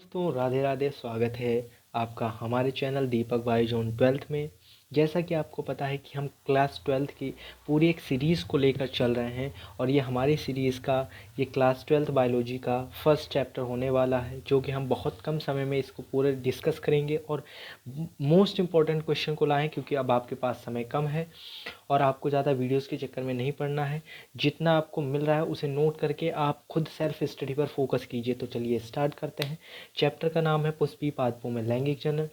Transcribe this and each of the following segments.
दोस्तों राधे राधे। स्वागत है आपका हमारे चैनल दीपक भाई जोन 12th में। जैसा कि आपको पता है कि हम क्लास 12th की पूरी एक सीरीज़ को लेकर चल रहे हैं और ये हमारी सीरीज़ का ये क्लास 12th बायोलॉजी का फर्स्ट चैप्टर होने वाला है, जो कि हम बहुत कम समय में इसको पूरे डिस्कस करेंगे और मोस्ट इम्पॉर्टेंट क्वेश्चन को लाएँ, क्योंकि अब आपके पास समय कम है और आपको ज़्यादा वीडियोस के चक्कर में नहीं पड़ना है। जितना आपको मिल रहा है उसे नोट करके आप खुद सेल्फ स्टडी पर फोकस कीजिए। तो चलिए स्टार्ट करते हैं। चैप्टर का नाम है पुष्पी पादपों में लैंगिक जनन।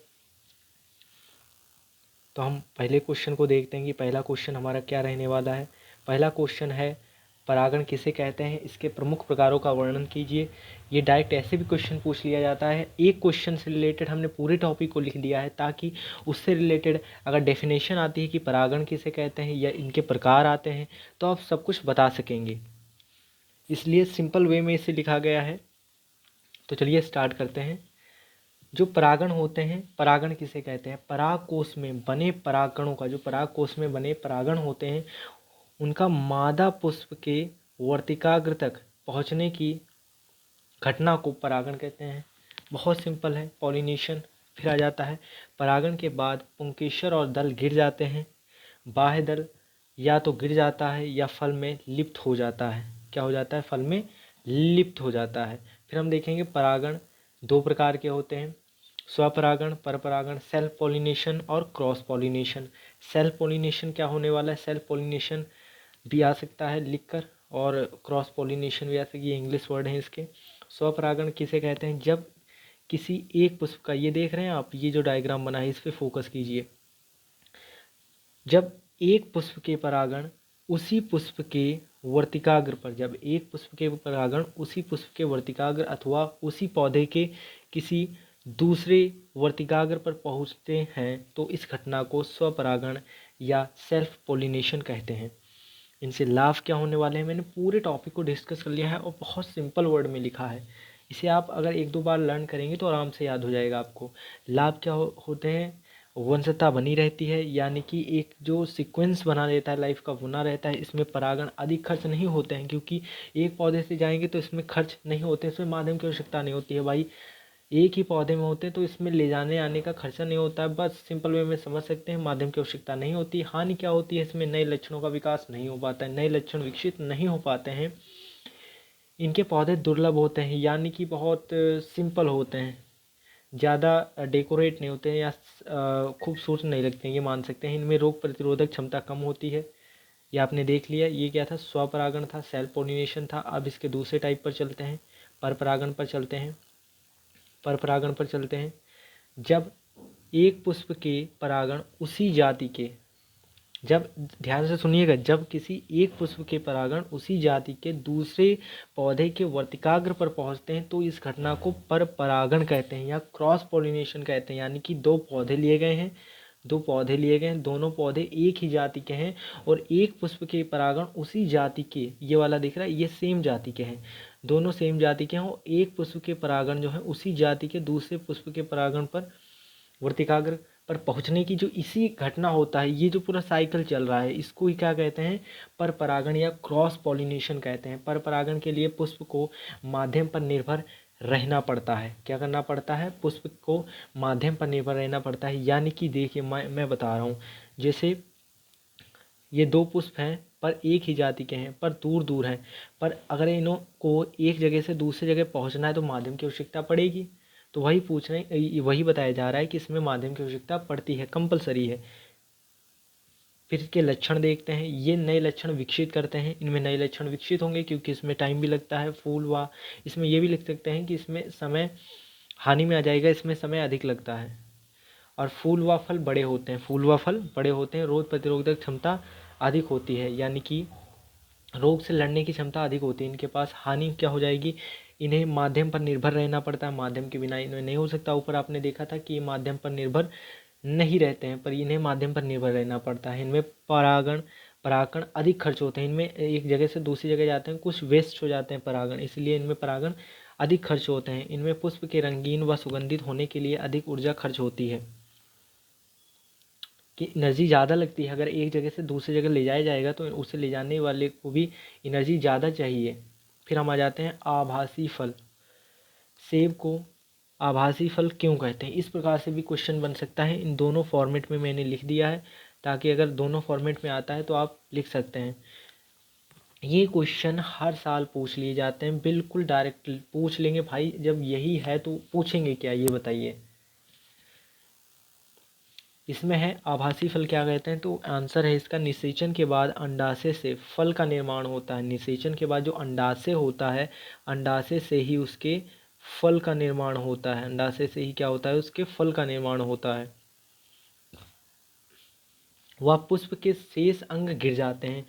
तो हम पहले क्वेश्चन को देखते हैं कि पहला क्वेश्चन हमारा क्या रहने वाला है। पहला क्वेश्चन है परागण किसे कहते हैं, इसके प्रमुख प्रकारों का वर्णन कीजिए। ये डायरेक्ट ऐसे भी क्वेश्चन पूछ लिया जाता है। एक क्वेश्चन से रिलेटेड हमने पूरे टॉपिक को लिख दिया है, ताकि उससे रिलेटेड अगर डेफिनेशन आती है कि परागण किसे कहते हैं या इनके प्रकार आते हैं तो आप सब कुछ बता सकेंगे, इसलिए सिंपल वे में इसे लिखा गया है। तो चलिए स्टार्ट करते हैं। जो परागण होते हैं, परागण किसे कहते हैं? पराग कोश में बने परागकणों का, जो पराग कोश में बने परागण होते हैं, उनका मादा पुष्प के वर्तिकाग्र तक पहुंचने की घटना को परागण कहते हैं। बहुत सिंपल है। पॉलिनेशन फिर आ जाता है। परागण के बाद पुंकेसर और दल गिर जाते हैं। बाह्य दल या तो गिर जाता है या फल में लिप्त हो जाता है। क्या हो जाता है? फल में लिप्त हो जाता है। फिर हम देखेंगे परागण दो प्रकार के होते हैं, स्वपरागण, परपरागण, सेल्फ पॉलिनेशन और क्रॉस पॉलिनेशन। सेल्फ पॉलिनेशन क्या होने वाला है? सेल्फ पॉलिनेशन भी आ सकता है लिखकर, और क्रॉस पॉलिनेशन भी आ सकती है, ये इंग्लिश वर्ड है इसके। स्वपरागण किसे कहते हैं? जब किसी एक पुष्प का, ये देख रहे हैं आप, ये जो डायग्राम बना है इस पर फोकस कीजिए। जब एक पुष्प के परागण उसी पुष्प के वर्तिकाग्र पर, जब एक पुष्प के परागण उसी पुष्प के वर्तिकाग्र अथवा उसी पौधे के किसी दूसरे वर्तिकाग्र पर पहुंचते हैं, तो इस घटना को स्वपरागण या सेल्फ पोलिनेशन कहते हैं। इनसे लाभ क्या होने वाले हैं? मैंने पूरे टॉपिक को डिस्कस कर लिया है और बहुत सिंपल वर्ड में लिखा है। इसे आप अगर एक दो बार लर्न करेंगे तो आराम से याद हो जाएगा आपको। लाभ क्या होते हैं? वंशता बनी रहती है, यानी कि एक जो सीक्वेंस बना देता है लाइफ का बना रहता है। इसमें परागण अधिक खर्च नहीं होते हैं, क्योंकि एक पौधे से जाएंगे तो इसमें खर्च नहीं होते, इसमें माध्यम की आवश्यकता नहीं होती है भाई। एक ही पौधे में होते हैं तो इसमें ले जाने आने का खर्चा नहीं होता है। बस सिंपल वे में समझ सकते हैं, माध्यम की आवश्यकता नहीं होती। हानि क्या होती है? इसमें नए लक्षणों का विकास नहीं हो पाता है, नए लक्षण विकसित नहीं हो पाते हैं। इनके पौधे दुर्लभ होते हैं, यानी कि बहुत सिंपल होते हैं, ज़्यादा डेकोरेट नहीं होते हैं या खूबसूरत नहीं लगते हैं, ये मान सकते हैं। इनमें रोग प्रतिरोधक क्षमता कम होती है। ये आपने देख लिया। ये क्या था? स्वपरागण था, सेल्फ पोलिनेशन था। अब इसके दूसरे टाइप पर चलते हैं, परपरागण पर चलते हैं। परपरागण पर चलते हैं। जब एक पुष्प के परागण उसी जाति के, जब, ध्यान से सुनिएगा, जब किसी एक पुष्प के परागण उसी जाति के दूसरे पौधे के वर्तिकाग्र पर पहुंचते हैं, तो इस घटना को परपरागण कहते हैं या क्रॉस पॉलिनेशन कहते हैं। यानी कि दो पौधे लिए गए हैं, दोनों पौधे एक ही जाति के हैं और एक पुष्प के परागण उसी जाति के, ये वाला दिख रहा है, ये सेम जाति के हैं, दोनों सेम जाति के हैं, और एक पुष्प के परागण जो है उसी जाति के दूसरे पुष्प के परागण पर, वर्तिकाग्र पर पहुंचने की जो इसी घटना होता है, ये जो पूरा साइकिल चल रहा है, इसको ही क्या कहते हैं? पर परागण या क्रॉस पॉलिनेशन कहते हैं। पर परागण के लिए पुष्प को माध्यम पर निर्भर रहना पड़ता है। क्या करना पड़ता है? पुष्प को माध्यम पर निर्भर रहना पड़ता है। यानी कि देखिए, मैं बता रहा हूँ, जैसे ये दो पुष्प हैं पर एक ही जाति के हैं, पर दूर दूर हैं, पर अगर इन्हों को एक जगह से दूसरी जगह पहुंचना है तो माध्यम की आवश्यकता पड़ेगी। तो वही पूछ रहे हैं, वही बताया जा रहा है कि इसमें माध्यम की आवश्यकता पड़ती है, कंपलसरी है। फिर इसके लक्षण देखते हैं। ये नए लक्षण विकसित करते हैं, इनमें नए लक्षण विकसित होंगे क्योंकि इसमें टाइम भी लगता है। फूल व, इसमें ये भी लिख सकते हैं कि इसमें समय हानि में आ जाएगा, इसमें समय अधिक लगता है। और फूल व फल बड़े होते हैं, फूल व फल बड़े होते हैं। रोग प्रतिरोधक क्षमता अधिक होती है, यानी कि रोग से लड़ने की क्षमता अधिक होती है इनके पास। हानि क्या हो जाएगी? इन्हें माध्यम पर निर्भर रहना पड़ता है, माध्यम के बिना इन्हें नहीं हो सकता। ऊपर आपने देखा था कि ये माध्यम पर निर्भर नहीं रहते हैं, पर इन्हें माध्यम पर निर्भर रहना पड़ता है। इनमें परागण अधिक खर्च होते हैं, इनमें एक जगह से दूसरी जगह जाते हैं, कुछ वेस्ट हो जाते हैं परागण, इसलिए इनमें परागण अधिक खर्च होते हैं। इनमें पुष्प के रंगीन व सुगंधित होने के लिए अधिक ऊर्जा खर्च होती है, कि एनर्जी ज़्यादा लगती है। अगर एक जगह से दूसरी जगह ले जाया जाएगा तो उसे ले जाने वाले को भी एनर्जी ज़्यादा चाहिए। फिर हम आ जाते हैं आभासी फल। सेब को आभासी फल क्यों कहते हैं। इस प्रकार से भी क्वेश्चन बन सकता है। इन दोनों फॉर्मेट में मैंने लिख दिया है, ताकि अगर दोनों फॉर्मेट में आता है तो आप लिख सकते हैं। ये क्वेश्चन हर साल पूछ लिए जाते हैं, बिल्कुल डायरेक्ट पूछ लेंगे भाई। जब यही है तो पूछेंगे क्या, ये बताइए। इसमें है आभासी फल क्या कहते हैं, तो आंसर है इसका, निषेचन के बाद अंडाशय से फल का निर्माण होता है। निषेचन के बाद जो अंडाशय होता है, अंडाशय से ही उसके फल का निर्माण होता है। अंडाशय से ही क्या होता है, उसके फल का निर्माण होता है। वह पुष्प के शेष अंग गिर जाते हैं।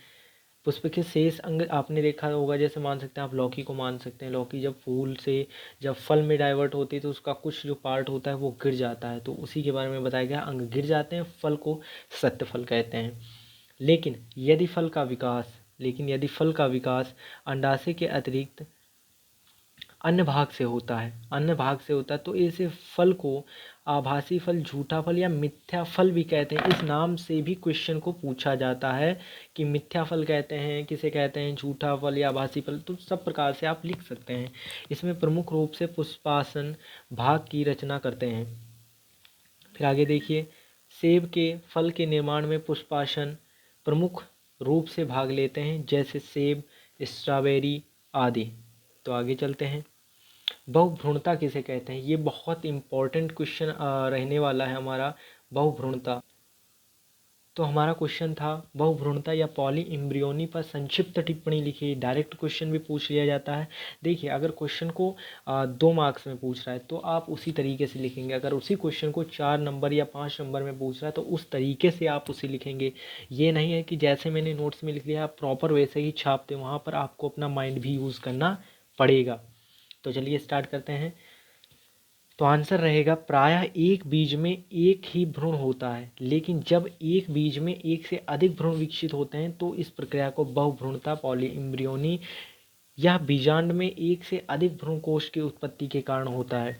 पुष्प के शेष अंग आपने देखा होगा, जैसे मान सकते हैं आप लौकी को मान सकते हैं। लौकी जब फूल से जब फल में डाइवर्ट होती है तो उसका कुछ जो पार्ट होता है वो गिर जाता है, तो उसी के बारे में बताया गया। अंग गिर जाते हैं, फल को सत्य फल कहते हैं। लेकिन यदि फल का विकास अंडाशय के अतिरिक्त अन्य भाग से होता है, तो ऐसे फल को आभासी फल, झूठा फल या मिथ्या फल भी कहते हैं। इस नाम से भी क्वेश्चन को पूछा जाता है कि मिथ्या फल कहते हैं, किसे कहते हैं, झूठा फल या आभासी फल, तो सब प्रकार से आप लिख सकते हैं। इसमें प्रमुख रूप से पुष्पासन भाग की रचना करते हैं। फिर आगे देखिए, सेब के फल के निर्माण में पुष्पासन प्रमुख रूप से भाग लेते हैं, जैसे सेब, स्ट्रॉबेरी आदि। तो आगे चलते हैं। बहुभ्रूणता किसे कहते हैं, ये बहुत इंपॉर्टेंट क्वेश्चन रहने वाला है हमारा। बहुभ्रूणता, तो हमारा क्वेश्चन था बहुभ्रूणता या पॉली एम्ब्रियोनी पर संक्षिप्त टिप्पणी लिखिए। डायरेक्ट क्वेश्चन भी पूछ लिया जाता है। देखिए, अगर क्वेश्चन को 2 मार्क्स में पूछ रहा है तो आप उसी तरीके से लिखेंगे। अगर उसी क्वेश्चन को 4 नंबर या 5 नंबर में पूछ रहा है तो उस तरीके से आप उसे लिखेंगे। ये नहीं है कि जैसे मैंने नोट्स में लिख लिया आप प्रॉपर वैसे ही छाप दें, वहाँ पर आपको अपना माइंड भी यूज़ करना पड़ेगा। तो चलिए स्टार्ट करते हैं। तो आंसर रहेगा, प्रायः एक बीज में एक ही भ्रूण होता है, लेकिन जब एक बीज में एक से अधिक भ्रूण विकसित होते हैं तो इस प्रक्रिया को बहुभ्रूणता, पॉलीइम्ब्रियोनी या बीजांड में एक से अधिक भ्रूण कोश की उत्पत्ति के कारण होता है।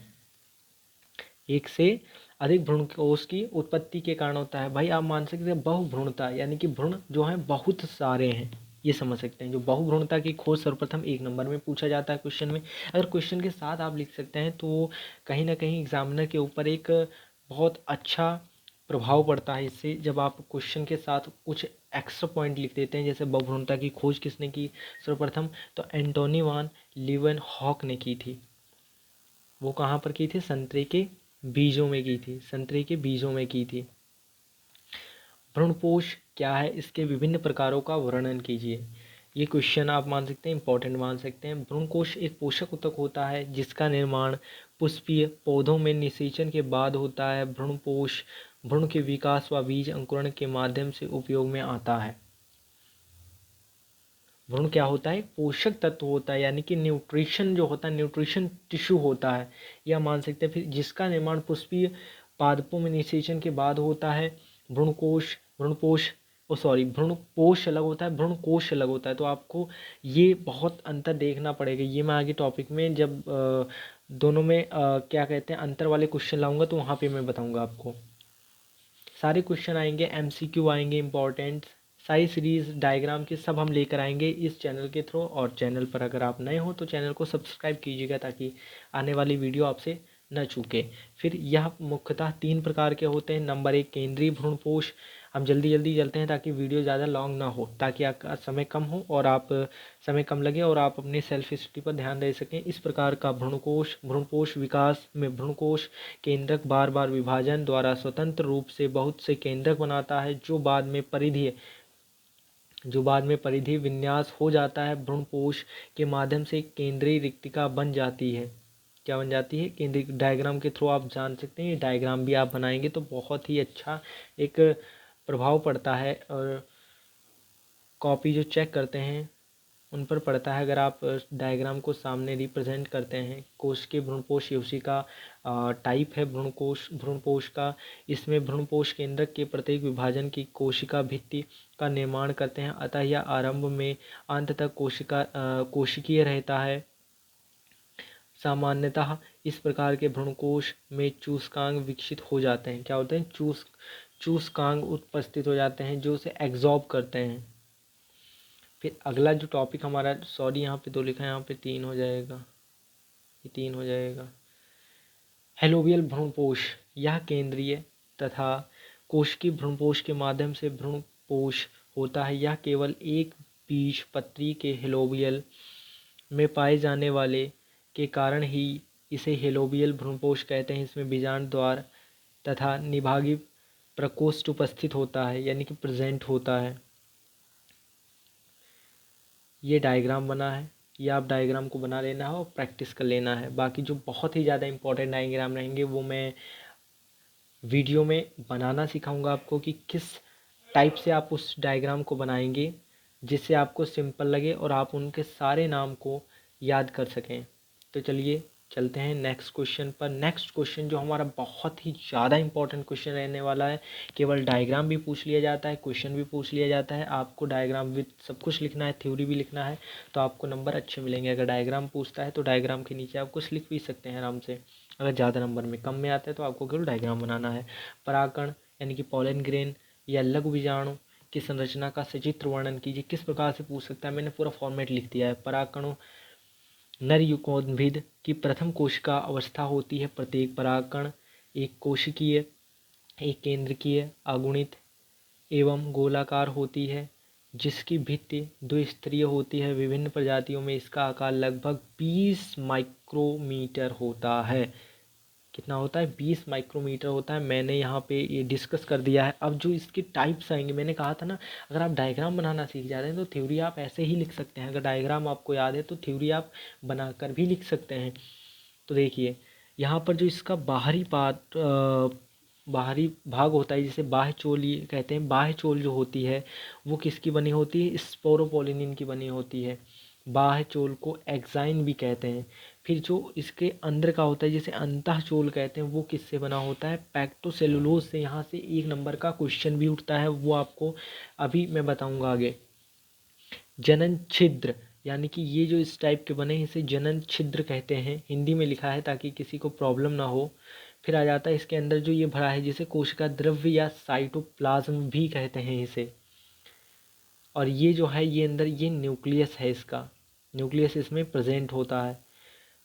एक से अधिक भ्रूण कोश की उत्पत्ति के कारण होता है। भाई आप मान सकते हैं बहुभ्रूणता यानी कि भ्रूण जो हैं बहुत सारे हैं, ये समझ सकते हैं। जो बहुभ्रूणता की खोज सर्वप्रथम 1 नंबर में पूछा जाता है क्वेश्चन में। अगर क्वेश्चन के साथ आप लिख सकते हैं तो कहीं ना कहीं एग्जामिनर के ऊपर एक बहुत अच्छा प्रभाव पड़ता है इससे। जब आप क्वेश्चन के साथ कुछ एक्स्ट्रा पॉइंट लिख देते हैं, जैसे बहुभ्रूणता की खोज किसने की सर्वप्रथम, तो एंटोनी वान लीवेनहॉक ने की थी। वो कहाँ पर की थी, संतरे के बीजों में की थी, संतरे के बीजों में की थी। भ्रूणपोष क्या है, इसके विभिन्न प्रकारों का वर्णन कीजिए। ये क्वेश्चन आप मान सकते हैं, इंपॉर्टेंट मान सकते हैं। भ्रूणकोश एक पोषक ऊतक होता है जिसका निर्माण पुष्पीय पौधों में निषेचन के बाद होता है। भ्रूणपोष भ्रूण के विकास व बीज अंकुरण के माध्यम से उपयोग में आता है। भ्रूण क्या होता है, पोषक तत्व होता है, यानी कि न्यूट्रिशन जो होता है, न्यूट्रिशन टिश्यू होता है, या मान सकते हैं। फिर जिसका निर्माण पुष्पीय पादपों में निषेचन के बाद होता है। भ्रूणकोश भ्रूणपोष भ्रूणपोष अलग होता है, भ्रूणकोश अलग होता है। तो आपको ये बहुत अंतर देखना पड़ेगा। ये मैं आगे टॉपिक में जब दोनों में क्या कहते हैं अंतर वाले क्वेश्चन लाऊंगा तो वहाँ पे मैं बताऊंगा आपको। सारे क्वेश्चन आएंगे, एमसीक्यू आएंगे, इंपॉर्टेंट सारी सीरीज डायग्राम के सब हम लेकर आएंगे इस चैनल के थ्रू। और चैनल पर अगर आप नए हो तो चैनल को सब्सक्राइब कीजिएगा ताकि आने वाली वीडियो आपसे न चूके। फिर यह मुख्यतः 3 प्रकार के होते हैं। नंबर 1 केंद्रीय भ्रूणपोष। हम जल्दी जल्दी चलते हैं ताकि वीडियो ज़्यादा लॉन्ग ना हो, ताकि आपका समय कम हो और आप समय कम लगे और आप अपने सेल्फ स्टडी पर ध्यान दे सकें। इस प्रकार का भ्रूणपोष विकास में भ्रूणकोश केंद्रक बार बार विभाजन द्वारा स्वतंत्र रूप से बहुत से केंद्रक बनाता है, जो बाद में परिधीय विन्यास हो जाता है। भ्रूणपोष के माध्यम से केंद्रीय रिक्तिका बन जाती है। क्या बन जाती है, केंद्रीय। डायग्राम के थ्रू आप जान सकते हैं, ये डायग्राम भी आप बनाएंगे तो बहुत ही अच्छा एक प्रभाव पड़ता है और कॉपी जो चेक करते हैं उन पर पड़ता है। अगर आप डायग्राम को सामने रिप्रेजेंट करते हैं, कोश के भ्रूणपोष उसी का टाइप है भ्रूणपोष का। इसमें भ्रूणपोष केंद्रक के प्रत्येक विभाजन की कोशिका भित्ति का निर्माण करते हैं, अतः यह आरंभ में अंत तक कोशिकीय रहता है। सामान्यतः इस प्रकार के भ्रूणकोश में चूसकांग विकसित हो जाते हैं। क्या होते हैं, चूसकांग उपस्थित हो जाते हैं जो उसे एग्जॉर्ब करते हैं। फिर अगला जो टॉपिक हमारा, सॉरी यहाँ पे 2 लिखा है, यहाँ पे 3 हो जाएगा, ये 3 हो जाएगा। हेलोवियल भ्रूणपोष यह केंद्रीय तथा कोशिकीय भ्रूणपोष के माध्यम से भ्रूणपोष होता है। यह केवल एक बीजपत्री के हेलोवियल में पाए जाने वाले के कारण ही इसे हेलोवियल भ्रूणपोष कहते हैं। इसमें बीजांड द्वार तथा निभागी प्रकोष्ठ उपस्थित होता है, यानी कि प्रेजेंट होता है। ये डायग्राम बना है, ये आप डायग्राम को बना लेना है और प्रैक्टिस कर लेना है। बाकी जो बहुत ही ज़्यादा इंपॉर्टेंट डायग्राम रहेंगे वो मैं वीडियो में बनाना सिखाऊंगा आपको कि किस टाइप से आप उस डायग्राम को बनाएंगे जिससे आपको सिंपल लगे और आप उनके सारे नाम को याद कर सकें। तो चलिए चलते हैं नेक्स्ट क्वेश्चन पर। नेक्स्ट क्वेश्चन जो हमारा बहुत ही ज़्यादा इंपॉर्टेंट क्वेश्चन रहने वाला है। केवल डायग्राम भी पूछ लिया जाता है, क्वेश्चन भी पूछ लिया जाता है। आपको डायग्राम विद सब कुछ लिखना है, थ्योरी भी लिखना है, तो आपको नंबर अच्छे मिलेंगे। अगर डायग्राम पूछता है तो डायग्राम के नीचे आप कुछ लिख भी सकते हैं आराम से। अगर ज़्यादा नंबर में कम में आता है तो आपको केवल डायग्राम बनाना है। परागकण यानी कि पॉलन ग्रेन या लघु बीजाणु की संरचना का सचित्र वर्णन कीजिए। किस प्रकार से पूछ सकता है, मैंने पूरा फॉर्मेट लिख दिया है। परागकणों नर युग्मोद्भिद की प्रथम कोशिका अवस्था होती है। प्रत्येक परागकण एक कोशिकीय, एक केंद्रकीय, अगुणित एवं गोलाकार होती है, जिसकी भित्ति द्विस्तरीय होती है। विभिन्न प्रजातियों में इसका आकार लगभग 20 माइक्रोमीटर होता है। कितना होता है? 20 माइक्रोमीटर होता है। मैंने यहाँ पे ये डिस्कस कर दिया है। अब जो इसके टाइप्स आएंगे, मैंने कहा था ना, अगर आप डायग्राम बनाना सीख जाते हैं तो थ्योरी आप ऐसे ही लिख सकते हैं। अगर डायग्राम आपको याद है तो थ्योरी आप बनाकर भी लिख सकते हैं। तो देखिए यहाँ पर जो इसका बाहरी भाग होता है, जिसे बाह्य चोल ये कहते हैं। बाह्य चोल जो होती है वो किसकी बनी होती है? स्पोरोपोलिनिन की बनी होती है। बाह्य चोल को एक्साइन भी कहते हैं। फिर जो इसके अंदर का होता है जिसे अंतः चोल कहते हैं, वो किससे बना होता है? पैक्टोसेलुलोज से। यहाँ से 1 नंबर का क्वेश्चन भी उठता है, वो आपको अभी मैं बताऊंगा आगे। जनन छिद्र यानी कि ये जो इस टाइप के बने इसे जनन छिद्र कहते हैं। हिंदी में लिखा है ताकि किसी को प्रॉब्लम ना हो। फिर आ जाता है इसके अंदर जो ये भरा है जिसे कोशिका द्रव्य या साइटोप्लाज्म भी कहते हैं इसे। और ये जो है ये अंदर ये न्यूक्लियस है, इसका न्यूक्लियस इसमें प्रेजेंट होता है।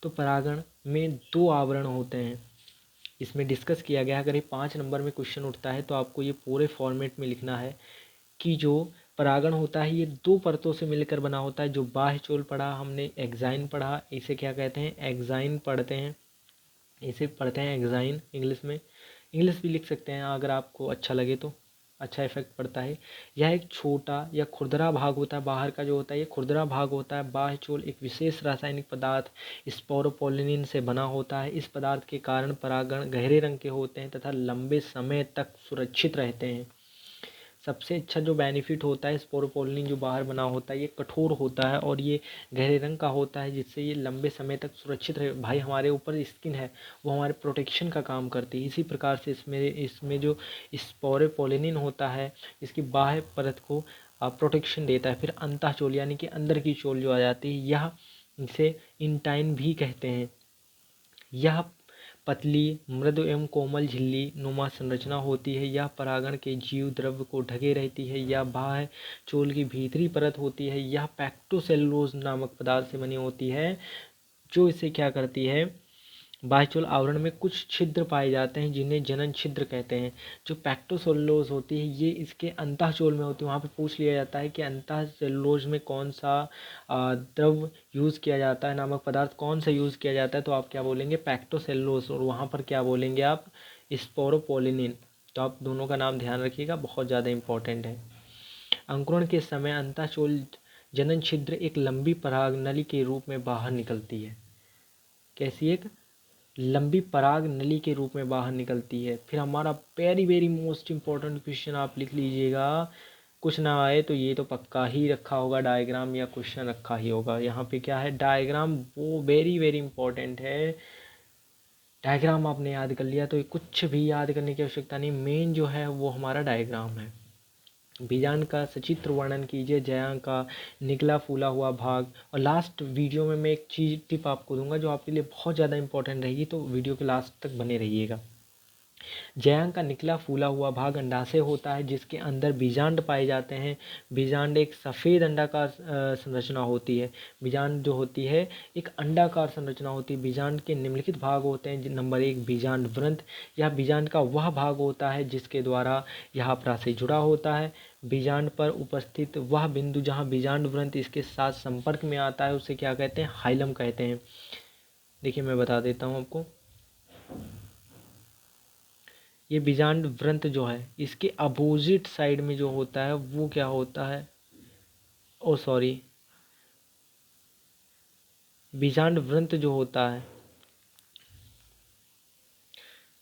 तो परागण में 2 आवरण होते हैं, इसमें डिस्कस किया गया है। अगर ये 5 नंबर में क्वेश्चन उठता है तो आपको ये पूरे फॉर्मेट में लिखना है कि जो परागण होता है ये 2 परतों से मिलकर बना होता है। जो बाह्य चोल पढ़ा हमने, एक्साइन पढ़ा, इसे क्या कहते हैं? एक्साइन पढ़ते हैं, इसे पढ़ते हैं एक्साइन। इंग्लिश में इंग्लिश भी लिख सकते हैं अगर आपको अच्छा लगे तो, अच्छा इफेक्ट पड़ता है। यह एक छोटा या खुरदरा भाग होता है, बाहर का जो होता है ये खुरदरा भाग होता है। बाह्य चोल एक विशेष रासायनिक पदार्थ स्पोरोपोलिनिन से बना होता है। इस पदार्थ के कारण परागण गहरे रंग के होते हैं तथा लंबे समय तक सुरक्षित रहते हैं। सबसे अच्छा जो बेनिफिट होता है स्पोरोपोलिनिन जो बाहर बना होता है ये कठोर होता है और ये गहरे रंग का होता है, जिससे ये लंबे समय तक सुरक्षित रहे। भाई हमारे ऊपर स्किन है वो हमारे प्रोटेक्शन का काम करती है। इसी प्रकार से इसमें जो स्पोरोपोलिनिन होता है इसकी बाह्य परत को प्रोटेक्शन देता है। फिर अंतः चोल यानी कि अंदर की चोल जो आ जाती है, यह इसे इंटाइन भी कहते हैं। यह पतली मृदु एवं कोमल झिल्ली नुमा संरचना होती है। यह परागण के जीव द्रव्य को ढके रहती है। यह बाह्य चोल की भीतरी परत होती है। यह पैक्टोसेलुलोज नामक पदार्थ से बनी होती है, जो इसे क्या करती है? बाह्य चोल आवरण में कुछ छिद्र पाए जाते हैं जिन्हें जनन छिद्र कहते हैं। जो पैक्टोसेलुलोज होती है ये इसके अंतः चोल में होती है। वहाँ पे पूछ लिया जाता है कि अंतः सेलुलोज में कौन सा द्रव यूज़ किया जाता है, नामक पदार्थ कौन सा यूज़ किया जाता है, तो आप क्या बोलेंगे? पैक्टोसेलुलोज। और वहाँ पर क्या बोलेंगे आप? स्पोरोपोलिनिन। तो आप दोनों का नाम ध्यान रखिएगा, बहुत ज़्यादा इंपॉर्टेंट है। अंकुरण के समय अंतः चोल जनन छिद्र एक लंबी पराग नली के रूप में बाहर निकलती है। कैसी? एक लंबी पराग नली के रूप में बाहर निकलती है। फिर हमारा very very most important question आप लिख लीजिएगा, कुछ ना आए तो ये तो पक्का ही रखा होगा डायग्राम या क्वेश्चन रखा ही होगा। यहाँ पे क्या है? डायग्राम। वो वेरी वेरी इंपॉर्टेंट है। डायग्राम आपने याद कर लिया तो कुछ भी याद करने की आवश्यकता नहीं, मेन जो है वो हमारा डायग्राम है। बीजांड का सचित्र वर्णन कीजिए। जयांग का निकला फूला हुआ भाग। और लास्ट वीडियो में मैं एक चीज़ टिप आपको दूंगा जो आपके लिए बहुत ज़्यादा इंपॉर्टेंट रहेगी, तो वीडियो के लास्ट तक बने रहिएगा। जयांग का निकला फूला हुआ भाग अंडाशय होता है जिसके अंदर बीजांड पाए जाते हैं। बीजांड एक सफ़ेद अंडाकार संरचना होती है। बीजांड जो होती है एक अंडाकार संरचना होती है। बीजांड के निम्नलिखित भाग होते हैं। नंबर 1 बीजांड व्रंत। यह बीजांड का वह भाग होता है जिसके द्वारा यह प्राशय जुड़ा होता है। बीजांड पर उपस्थित वह बिंदु जहाँ बीजांड व्रंत इसके साथ संपर्क में आता है उसे क्या कहते हैं? हाइलम कहते हैं। देखिए मैं बता देता हूँ आपको। ये बीजांड व्रंत जो है इसके अपोजिट साइड में जो होता है वो क्या होता है? बीजांड व्रंत जो होता है,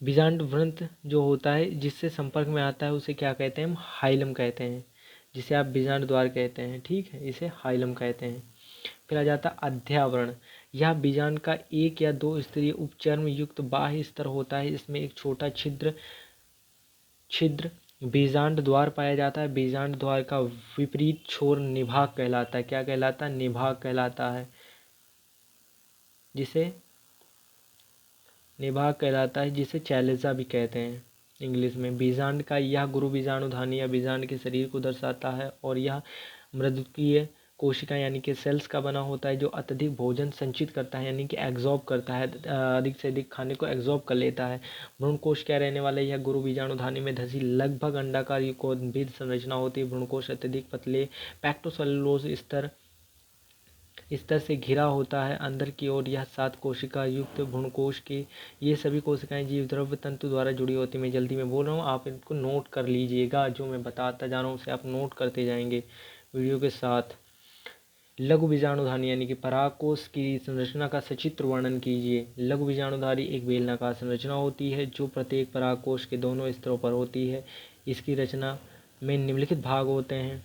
बीजांड व्रंत जो होता है जिससे संपर्क में आता है उसे क्या कहते हैं? हम हाइलम कहते हैं, जिसे आप बीजांड द्वार कहते हैं। ठीक है, इसे हाइलम कहते हैं। फिर आ जाता है अध्यावरण। यह बीजांड का एक या दो स्तरीय उपचर्म युक्त बाह्य स्तर होता है। इसमें एक छोटा छिद्र बीजांड द्वार पाया जाता है। बीजांड द्वार का विपरीत छोर निभाग कहलाता है। क्या कहलाता है? निभाग कहलाता है, जिसे निभाग कहलाता है, जिसे चैलेजा भी कहते हैं इंग्लिश में। बीजांड का यह गुरु बीजाणुधानी या बीजांड के शरीर को दर्शाता है और यह मृदुकीय कोशिका यानी कि सेल्स का बना होता है जो अत्यधिक भोजन संचित करता है यानी कि एग्जॉर्ब करता है, अधिक से अधिक खाने को एग्जॉर्ब कर लेता है। भ्रूणकोश क्या रहने वाला है? यह गुरु बीजाणुधानी में धसी लगभग अंडाकार युग्मोद्भिद संरचना होती है। भ्रूणकोश अत्यधिक पतले पैक्टोसेलुलोज स्तर से घिरा होता है। अंदर की ओर यह 7 कोशिका युक्त भ्रूणकोश की ये सभी कोशिकाएं जीवद्रव्य तंतु द्वारा जुड़ी होती हैं। मैं जल्दी में बोल रहा हूँ, आप इनको नोट कर लीजिएगा। जो मैं बताता जा रहा हूँ उसे आप नोट करते जाएंगे वीडियो के साथ। लघु बीजाणुधारी यानी कि परागकोश की संरचना का सचित्र वर्णन कीजिए। लघु बीजाणुधारी एक बेलनाकार संरचना होती है जो प्रत्येक परागकोश के दोनों स्तरों पर होती है। इसकी रचना में निम्नलिखित भाग होते हैं।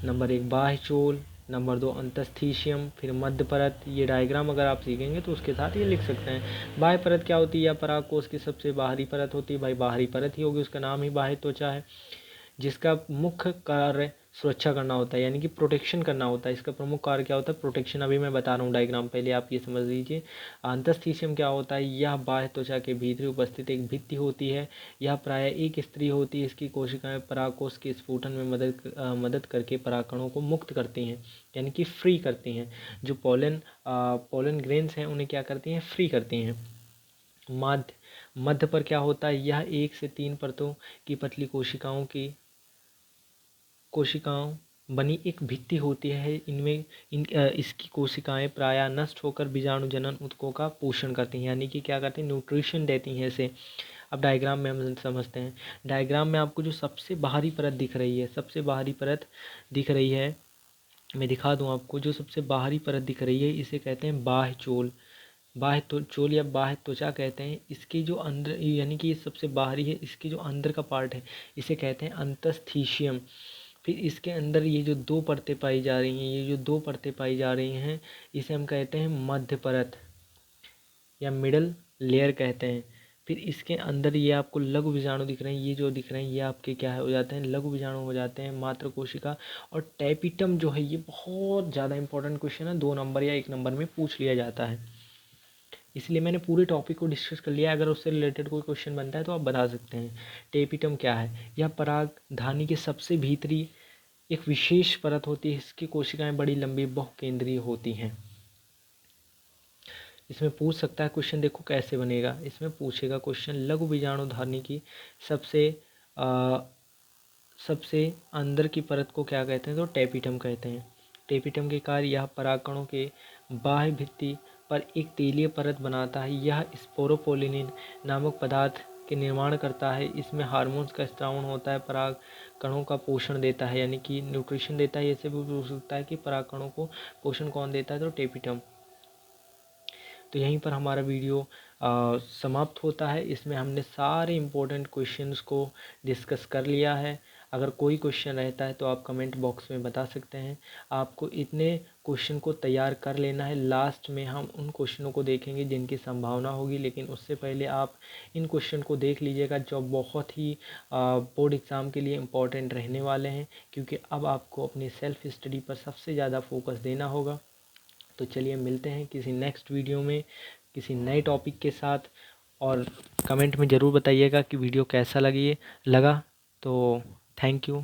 नंबर 1 बाह्य चोल, नंबर 2 अंतस्थीशियम, फिर मध्य परत। ये डायग्राम अगर आप सीखेंगे तो उसके साथ ये लिख सकते हैं। बाह्य परत क्या होती है? या परागकोश की सबसे बाहरी परत होती है। भाई बाहरी परत ही होगी, उसका नाम ही बाह्य त्वचा है, जिसका मुख्य कार्य सुरक्षा करना होता है यानी कि प्रोटेक्शन करना होता है। इसका प्रमुख कार्य क्या होता है? प्रोटेक्शन। अभी मैं बता रहा हूँ डायग्राम, पहले आप ये समझ लीजिए। अंतस्थीशियम क्या होता है? यह बाह्य त्वचा के भीतर उपस्थित एक भित्ति होती है। यह प्रायः एक स्तरीय होती है। इसकी कोशिकाएं परागकोश के स्फुटन में मदद करके परागकणों को मुक्त करती हैं यानी कि फ्री करती हैं। जो पोलन ग्रेन्स हैं उन्हें क्या करती हैं? फ्री करती हैं। मध्य पर क्या होता है? यह 1 से 3 परतों की पतली कोशिकाओं बनी एक भित्ति होती है। इसकी कोशिकाएं प्रायः नष्ट होकर बीजाणु जनन ऊतकों का पोषण करती हैं यानी कि क्या करती हैं? न्यूट्रिशन देती हैं इसे। अब डायग्राम में हम समझते हैं। डायग्राम में आपको जो सबसे बाहरी परत दिख रही है, सबसे बाहरी परत दिख रही है, मैं दिखा दूं आपको। जो सबसे बाहरी परत दिख रही है इसे कहते हैं बाह्य चोल। चोल या बाह्य त्वचा कहते हैं। इसकी जो अंदर यानी कि ये सबसे बाहरी है, इसकी जो अंदर का पार्ट है इसे कहते हैं अंतस्थीशियम। फिर इसके अंदर ये जो 2 परतें पाई जा रही हैं, ये जो 2 परतें पाई जा रही हैं इसे हम कहते हैं मध्य परत या मिडल लेयर कहते हैं। फिर इसके अंदर ये आपको लघु बीजाणु दिख रहे हैं, ये जो दिख रहे हैं ये आपके क्या हो जाते हैं? लघु बीजाणु हो जाते हैं, मात्र कोशिका। और टैपिटम जो है ये बहुत ज़्यादा इंपॉर्टेंट क्वेश्चन है, 2 नंबर या 1 नंबर में पूछ लिया जाता है। इसलिए मैंने पूरे टॉपिक को डिस्कस कर लिया। अगर उससे रिलेटेड कोई क्वेश्चन बनता है तो आप बता सकते हैं। टेपिटम क्या है? यह परागधानी के सबसे भीतरी एक विशेष परत होती है। इसकी कोशिकाएं बड़ी लंबी बहुकेंद्रीय होती हैं। इसमें पूछ सकता है क्वेश्चन, देखो कैसे बनेगा। इसमें पूछेगा क्वेश्चन लघु बीजाणुधानी की सबसे अंदर की परत को क्या कहते हैं? तो टेपिटम कहते हैं। टेपिटम के कार्य यह परागकणों के बाह्य भित्ति पर एक तेलीय परत बनाता है। यह स्पोरोपोलिनिन नामक पदार्थ के निर्माण करता है। इसमें हार्मोन्स का स्त्रावण होता है, पराग कणों का पोषण देता है यानी कि न्यूट्रिशन देता है। ऐसे भी पूछ सकता है कि पराग कणों को पोषण कौन देता है? तो टेपिटम। तो यहीं पर हमारा वीडियो समाप्त होता है। इसमें हमने सारे इम्पोर्टेंट क्वेश्चंस को डिस्कस कर लिया है। अगर कोई क्वेश्चन रहता है तो आप कमेंट बॉक्स में बता सकते हैं। आपको इतने क्वेश्चन को तैयार कर लेना है। लास्ट में हम उन क्वेश्चनों को देखेंगे जिनकी संभावना होगी, लेकिन उससे पहले आप इन क्वेश्चन को देख लीजिएगा जो बहुत ही बोर्ड एग्ज़ाम के लिए इम्पोर्टेंट रहने वाले हैं, क्योंकि अब आपको अपनी सेल्फ स्टडी पर सबसे ज़्यादा फोकस देना होगा। तो चलिए मिलते हैं किसी नेक्स्ट वीडियो में किसी नए टॉपिक के साथ। और कमेंट में ज़रूर बताइएगा कि वीडियो कैसा लगा। तो थैंक यू।